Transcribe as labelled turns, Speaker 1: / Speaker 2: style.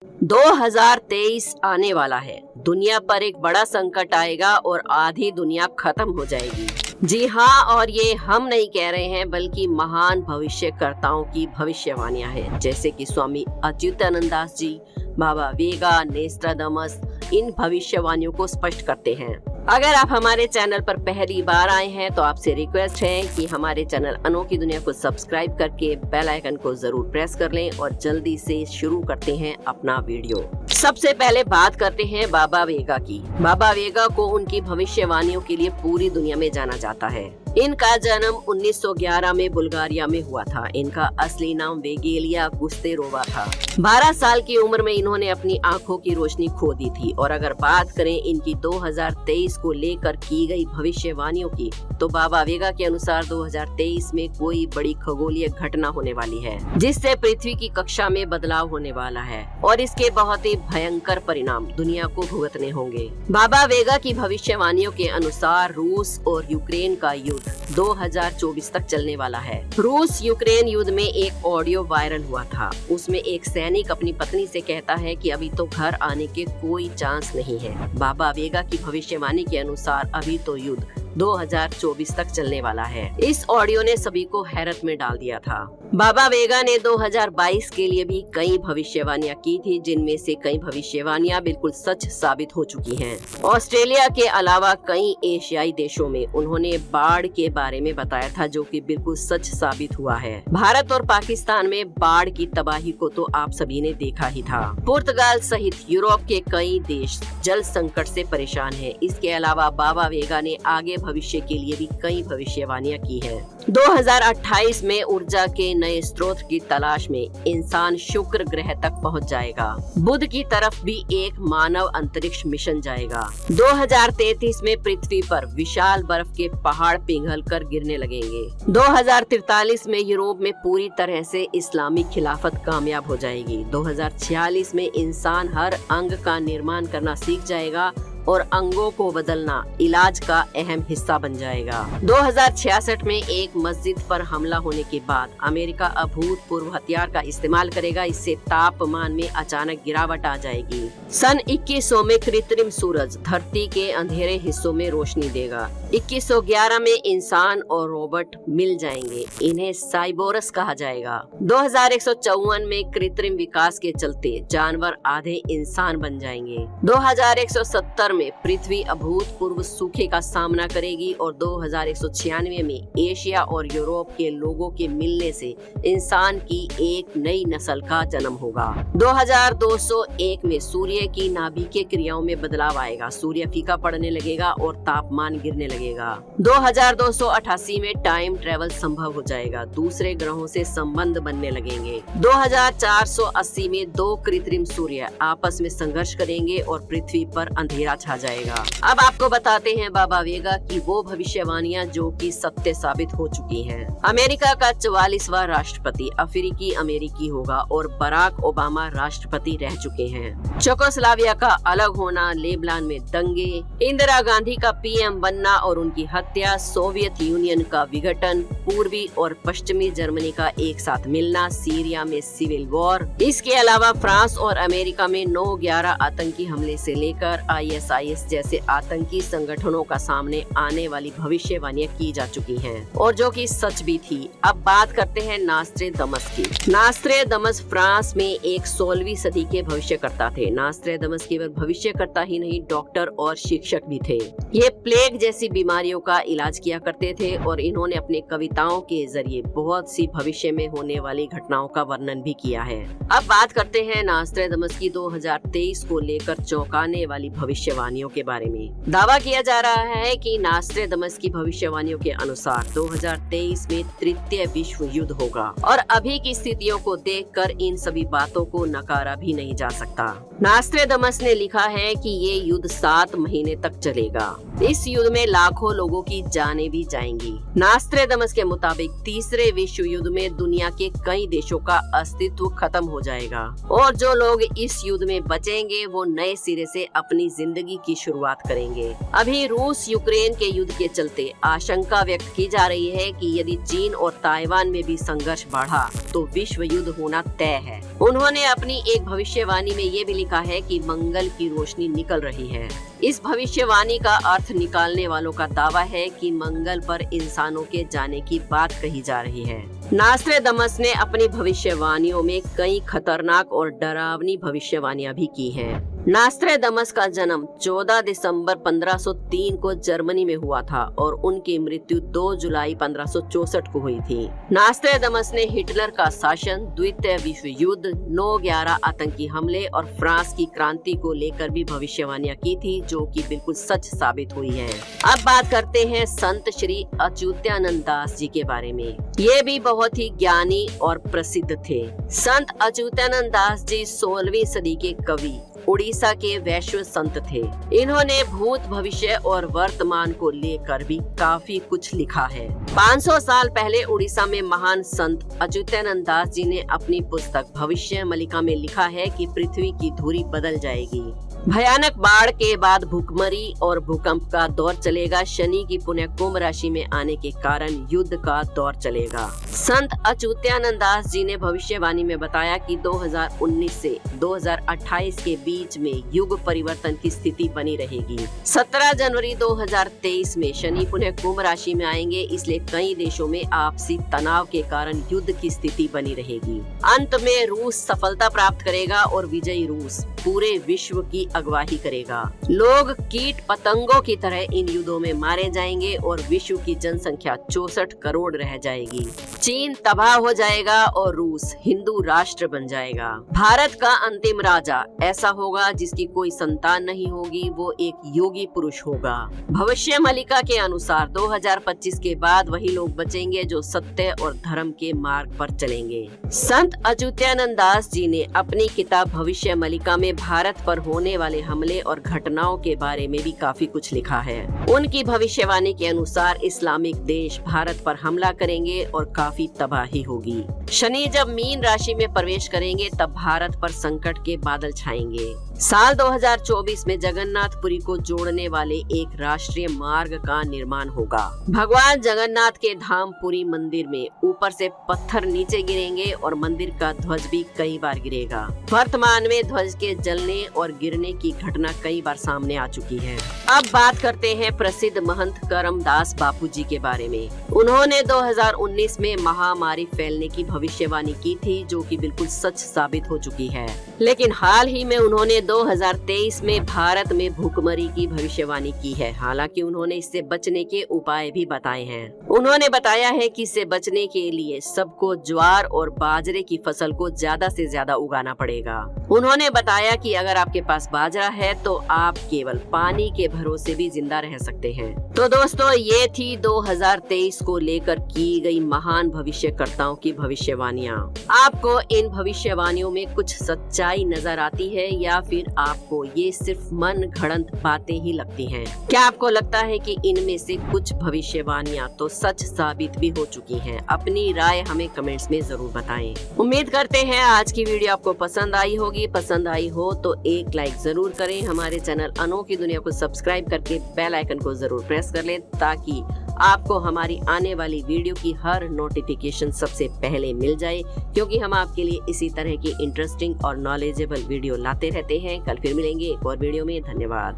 Speaker 1: 2023 आने वाला है। दुनिया पर एक बड़ा संकट आएगा और आधी दुनिया खत्म हो जाएगी। जी हाँ, और ये हम नहीं कह रहे हैं बल्कि महान भविष्यकर्ताओं की भविष्यवाणियां हैं, जैसे कि स्वामी अच्युतानंद दास जी, बाबा वेगा, नोस्ट्राडामस इन भविष्यवाणियों को स्पष्ट करते हैं। अगर आप हमारे चैनल पर पहली बार आए हैं तो आपसे रिक्वेस्ट है कि हमारे चैनल अनोखी दुनिया को सब्सक्राइब करके बेल आइकन को जरूर प्रेस कर लें और जल्दी से शुरू करते हैं अपना वीडियो। सबसे पहले बात करते हैं बाबा वेगा की। बाबा वेगा को उनकी भविष्यवाणियों के लिए पूरी दुनिया में जाना जाता है। इनका जन्म 1911 में बुल्गारिया में हुआ था। इनका असली नाम वेगेलिया गुस्तेरोवा था। 12 साल की उम्र में इन्होंने अपनी आंखों की रोशनी खो दी थी। और अगर बात करें इनकी 2023 को लेकर की गई भविष्यवाणियों की, तो बाबा वेगा के अनुसार 2023 में कोई बड़ी खगोलीय घटना होने वाली है, जिससे पृथ्वी की कक्षा में बदलाव होने वाला है और इसके बहुत ही भयंकर परिणाम दुनिया को भुगतने होंगे। बाबा वेगा की भविष्यवाणियों के अनुसार रूस और यूक्रेन का युद्ध 2024 तक चलने वाला है। रूस यूक्रेन युद्ध में एक ऑडियो वायरल हुआ था। उसमें एक सैनिक अपनी पत्नी से कहता है कि अभी तो घर आने के कोई चांस नहीं है। बाबा वेगा की भविष्यवाणी के अनुसार अभी तो युद्ध 2024 तक चलने वाला है। इस ऑडियो ने सभी को हैरत में डाल दिया था। बाबा वेगा ने 2022 के लिए भी कई भविष्यवाणियां की थी, जिनमें से कई भविष्यवाणियां बिल्कुल सच साबित हो चुकी हैं। ऑस्ट्रेलिया के अलावा कई एशियाई देशों में उन्होंने बाढ़ के बारे में बताया था, जो कि बिल्कुल सच साबित हुआ है। भारत और पाकिस्तान में बाढ़ की तबाही को तो आप सभी ने देखा ही था। पुर्तगाल सहित यूरोप के कई देश जल संकट से परेशान हैं। इसके अलावा बाबा वेगा ने आगे भविष्य के लिए भी कई भविष्यवाणियां की हैं। 2028 में ऊर्जा के नए स्रोत की तलाश में इंसान शुक्र ग्रह तक पहुंच जाएगा। बुध की तरफ भी एक मानव अंतरिक्ष मिशन जाएगा। 2033 में पृथ्वी पर विशाल बर्फ के पहाड़ पिघलकर गिरने लगेंगे। 2043 में यूरोप में पूरी तरह से इस्लामी खिलाफत कामयाब हो जाएगी। 2046 में इंसान हर अंग का निर्माण करना सीख जाएगा और अंगों को बदलना इलाज का अहम हिस्सा बन जाएगा। 2066 में एक मस्जिद पर हमला होने के बाद अमेरिका अभूतपूर्व हथियार का इस्तेमाल करेगा। इससे तापमान में अचानक गिरावट आ जाएगी। सन 2100 में कृत्रिम सूरज धरती के अंधेरे हिस्सों में रोशनी देगा। 2111 में इंसान और रोबोट मिल जाएंगे। इन्हें साइबोरस कहा जाएगा। 2154 में कृत्रिम विकास के चलते जानवर आधे इंसान बन जाएंगे। 2170 में पृथ्वी अभूतपूर्व सूखे का सामना करेगी और 2196 में एशिया और यूरोप के लोगों के मिलने से इंसान की एक नई नस्ल का जन्म होगा। 2201 में सूर्य की नाभिकीय क्रियाओं में बदलाव आएगा। सूर्य फीका पड़ने लगेगा और तापमान गिरने लगेगा। 2288 में टाइम ट्रेवल संभव हो जाएगा। दूसरे ग्रहों से संबंध बनने लगेंगे। 2480 में दो कृत्रिम सूर्य आपस में संघर्ष करेंगे और पृथ्वी पर अंधेरा छा जाएगा। अब आपको बताते हैं बाबा वेगा की वो भविष्यवाणियां जो कि सत्य साबित हो चुकी हैं। अमेरिका का 44वां राष्ट्रपति अफ्रीकी अमेरिकी होगा और बराक ओबामा राष्ट्रपति रह चुके हैं। चेकोस्लोवाकिया का अलग होना, लेबनान में दंगे, इंदिरा गांधी का पीएम बनना और उनकी हत्या, सोवियत यूनियन का विघटन, पूर्वी और पश्चिमी जर्मनी का एक साथ मिलना, सीरिया में सिविल वॉर, इसके अलावा फ्रांस और अमेरिका में 9/11 आतंकी हमले से लेकर ISIS जैसे आतंकी संगठनों का सामने आने वाली भविष्यवाणियां की जा चुकी हैं और जो कि सच भी थी। अब बात करते हैं नोस्ट्राडामस की। नोस्ट्राडामस फ्रांस में एक 16वीं सदी के भविष्यकर्ता थे। नोस्ट्राडामस केवल भविष्यकर्ता ही नहीं, डॉक्टर और शिक्षक भी थे। ये प्लेग जैसी बीमारियों का इलाज किया करते थे और इन्होंने अपने कविताओं के जरिए बहुत सी भविष्य में होने वाली घटनाओं का वर्णन भी किया है। अब बात करते हैं नोस्ट्राडामस की 2023 को लेकर चौंकाने वाली भविष्यवाणियों के बारे में। दावा किया जा रहा है कि नोस्ट्राडामस की भविष्यवाणियों के अनुसार 2023 में तृतीय विश्व युद्ध होगा और अभी की स्थितियों को देखकर इन सभी बातों को नकारा भी नहीं जा सकता। नोस्ट्राडामस ने लिखा है कि ये युद्ध 7 महीने तक चलेगा। इस युद्ध में लाखों लोगों की जानें भी जाएंगी। नोस्ट्राडामस के मुताबिक तीसरे विश्व युद्ध में दुनिया के कई देशों का अस्तित्व खत्म हो जाएगा और जो लोग इस युद्ध में बचेंगे वो नए सिरे से अपनी जिंदगी जिंदगी की शुरुआत करेंगे। अभी रूस यूक्रेन के युद्ध के चलते आशंका व्यक्त की जा रही है कि यदि चीन और ताइवान में भी संघर्ष बढ़ा तो विश्व युद्ध होना तय है। उन्होंने अपनी एक भविष्यवाणी में ये भी लिखा है कि मंगल की रोशनी निकल रही है। इस भविष्यवाणी का अर्थ निकालने वालों का दावा है कि मंगल पर इंसानों के जाने की बात कही जा रही है। नास्ट्रेडमस ने अपनी भविष्यवाणियों में कई खतरनाक और डरावनी भविष्यवाणियां भी की हैं। नास्ट्रेडमस का जन्म 14 दिसंबर 1503 को जर्मनी में हुआ था और उनकी मृत्यु 2 जुलाई 1564 को हुई थी। नास्ट्रेडमस ने हिटलर का शासन, द्वितीय विश्व युद्ध, 9/11 आतंकी हमले और फ्रांस की क्रांति को लेकर भी भविष्यवाणियां की थी, जो कि बिल्कुल सच साबित हुई है। अब बात करते हैं संत श्री अच्युतानंद दास जी के बारे में। ये भी बहुत ही ज्ञानी और प्रसिद्ध थे। संत अच्युतानंद दास जी 16वीं सदी के कवि, उड़ीसा के वैश्व संत थे। इन्होंने भूत, भविष्य और वर्तमान को लेकर भी काफी कुछ लिखा है। 500 साल पहले उड़ीसा में महान संत अच्युतानंद दास जी ने अपनी पुस्तक भविष्य मलिका में लिखा है कि पृथ्वी की धुरी बदल जाएगी। भयानक बाढ़ के बाद भूखमरी और भूकंप का दौर चलेगा। शनि की पुण्य कुंभ राशि में आने के कारण युद्ध का दौर चलेगा। संत अच्युतानंद दास जी ने भविष्यवाणी में बताया कि 2019 से 2028 के बीच में युग परिवर्तन की स्थिति बनी रहेगी। 17 जनवरी 2023 में शनि पुण्य कुंभ राशि में आएंगे, इसलिए कई देशों में आपसी तनाव के कारण युद्ध की स्थिति बनी रहेगी। अंत में रूस सफलता प्राप्त करेगा और विजयी रूस पूरे विश्व की अगवाही करेगा। लोग कीट पतंगों की तरह इन युद्धों में मारे जाएंगे और विश्व की जनसंख्या 64 करोड़ रह जाएगी। चीन तबाह हो जाएगा और रूस हिंदू राष्ट्र बन जाएगा। भारत का अंतिम राजा ऐसा होगा जिसकी कोई संतान नहीं होगी, वो एक योगी पुरुष होगा। भविष्य मलिका के अनुसार 2025 के बाद वही लोग बचेंगे जो सत्य और धर्म के मार्ग पर चलेंगे। संत अच्युतानंद दास जी ने अपनी किताब भविष्य मलिका में भारत पर होने वाले हमले और घटनाओं के बारे में भी काफी कुछ लिखा है। उनकी भविष्यवाणी के अनुसार इस्लामिक देश भारत पर हमला करेंगे और काफी तबाही होगी। शनि जब मीन राशि में प्रवेश करेंगे तब भारत पर संकट के बादल छाएंगे। साल 2024 में जगन्नाथपुरी को जोड़ने वाले एक राष्ट्रीय मार्ग का निर्माण होगा। भगवान जगन्नाथ के धाम पुरी मंदिर में ऊपर से पत्थर नीचे गिरेंगे और मंदिर का ध्वज भी कई बार गिरेगा। वर्तमान में ध्वज के जलने और गिरने की घटना कई बार सामने आ चुकी है। अब बात करते हैं प्रसिद्ध महंत करमदास बापू जी के बारे में। उन्होंने 2019 में महामारी फैलने की भविष्यवाणी की थी, जो कि बिल्कुल सच साबित हो चुकी है। लेकिन हाल ही में उन्होंने 2023 में भारत में भूखमरी की भविष्यवाणी की है। हालांकि उन्होंने इससे बचने के उपाय भी बताए हैं। उन्होंने बताया है कि इससे बचने के लिए सबको ज्वार और बाजरे की फसल को ज्यादा से ज्यादा उगाना पड़ेगा। उन्होंने बताया कि अगर आपके पास बाजरा है तो आप केवल पानी के भरोसे भी जिंदा रह सकते हैं। तो दोस्तों, ये थी 2023 को लेकर की गई महान भविष्यकर्ताओं की भविष्यवाणियाँ। आपको इन भविष्यवाणियों में कुछ सच्चाई नजर आती है या फिर आपको ये सिर्फ मन घड़ंत बातें ही लगती हैं? क्या आपको लगता है कि इनमें से कुछ भविष्यवाणियाँ तो सच साबित भी हो चुकी हैं? अपनी राय हमें कमेंट्स में जरूर बताएं। उम्मीद करते हैं आज की वीडियो आपको पसंद आई होगी। पसंद आई हो तो एक लाइक जरूर करें। हमारे चैनल अनोखी दुनिया को सब्सक्राइब करके बेल आइकन को जरूर प्रेस कर लें, ताकि आपको हमारी आने वाली वीडियो की हर नोटिफिकेशन सबसे पहले मिल जाए, क्योंकि हम आपके लिए इसी तरह की इंटरेस्टिंग और नॉलेजेबल वीडियो लाते रहते हैं। कल फिर मिलेंगे एक और वीडियो में। धन्यवाद।